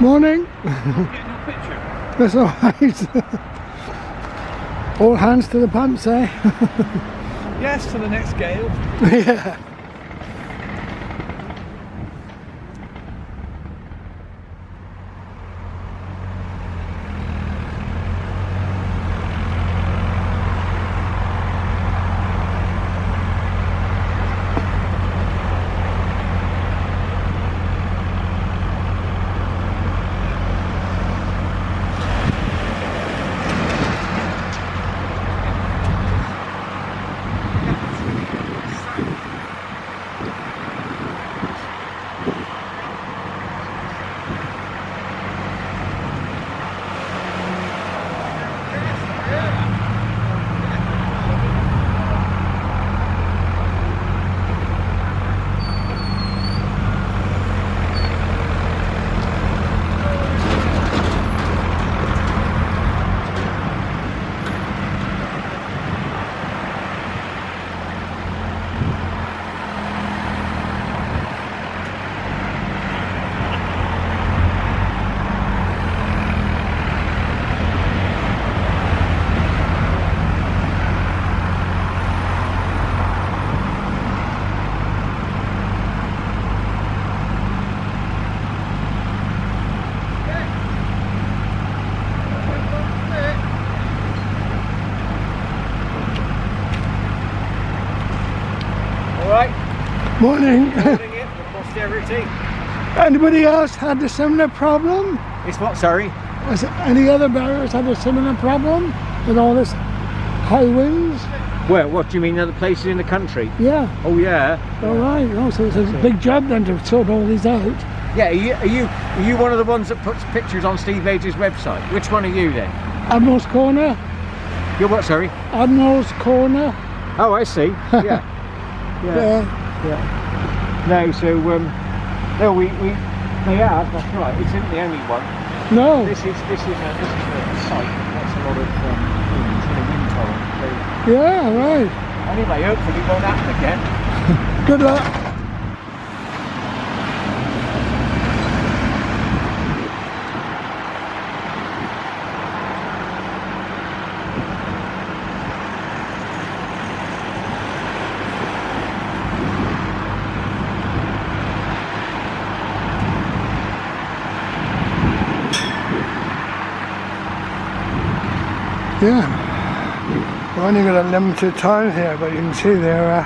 Morning. Getting your picture. That's alright. All hands to the pumps, eh? Yes, to the next gale. Yeah. Morning. Morning it for posterity. Anybody else had a similar problem? It's what, sorry? Has any other barriers had a similar problem with all this high winds? Well, what do you mean, other places in the country? Yeah. Oh yeah. All right. Oh, so it's a big job then to sort all these out. Yeah, are you one of the ones that puts pictures on Steve Age's website? Which one are you then? Admiral's Corner. You're what, sorry? Admiral's Corner. Oh, I see. Yeah. Yeah. No, so no, we they have. That's right. It isn't the only one. No. This is a site. That's a lot of wind torrent. So, Yeah. Right. anyway, hopefully it won't happen again. Good luck. Yeah, we've only got a limited time here, but you can see they're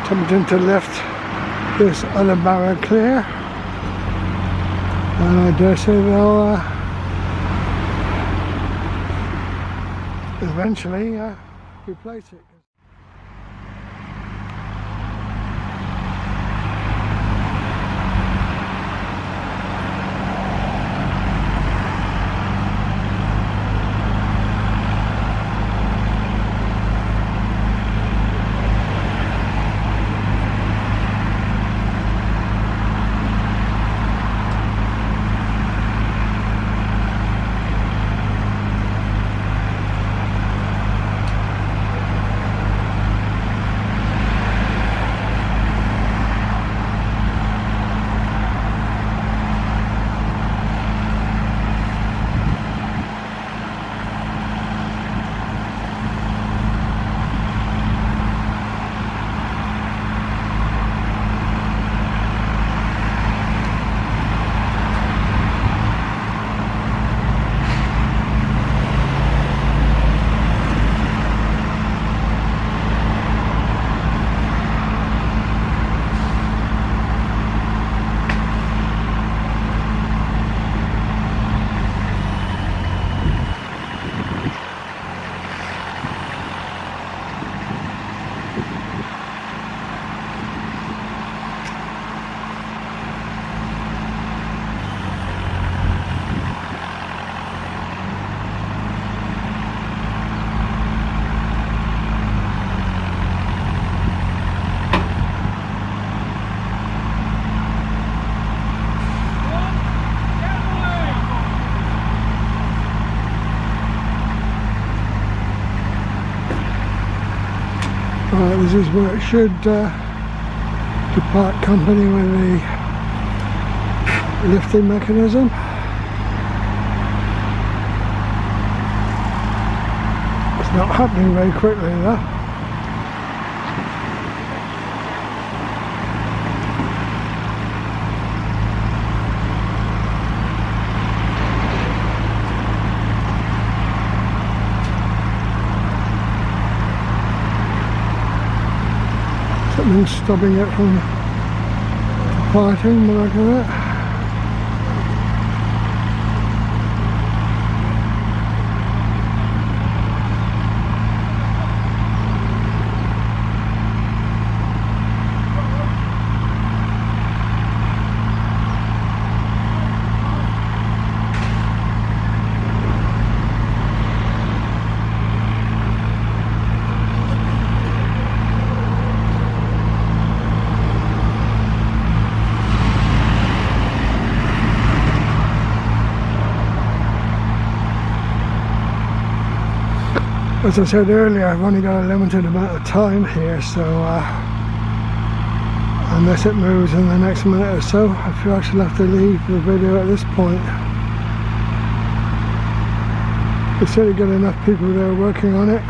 attempting to lift this other barrier clear, and I dare say they'll eventually replace it. This is where it should depart company with the lifting mechanism. It's not happening very quickly though. Something's stopping it from departing, look at that. As I said earlier, I've only got a limited amount of time here, so unless it moves in the next minute or so, I feel I should have to leave the video at this point. We've certainly got enough people there working on it.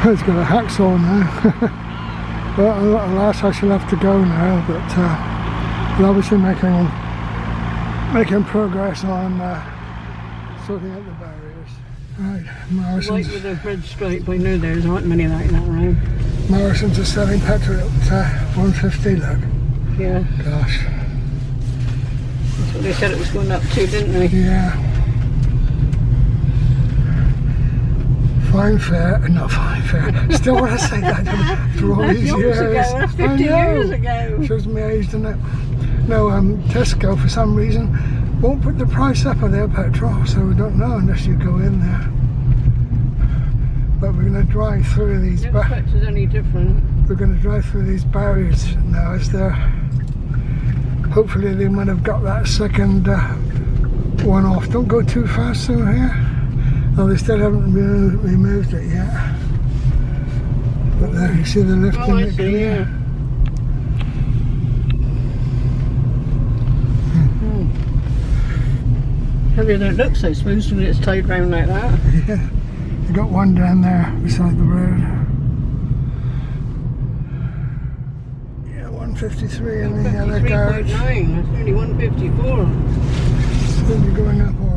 It's got a hacksaw now. But alas, I shall have to go now. But we're obviously making progress on sorting out the barriers. Right, Morrison's. Like with the bridge straight, we knew there aren't many like that around. Morrison's are selling petrol at 150. Look. Yeah. Gosh. That's what they said it was going up to, didn't they? Yeah. Fine fare, not fine fare. Still want to say that after all That's these years ago, years. that's 50 years ago. Shows me age, doesn't it? No, Tesco for some reason won't put the price up of their petrol, so we don't know unless you go in there. But we're going to drive through these. No is any different. We're going to drive through these barriers now as they're. Hopefully they might have got that second one off. Don't go too fast through here. Oh, they still haven't removed it yet. But there, you see the lifting. Oh, I see, yeah. Heavier than it looks, so smooth when it's tied round like that. Yeah, you got one down there beside the road. Yeah, 153 in the other garage. 3.9, that's only 154. So you're going up all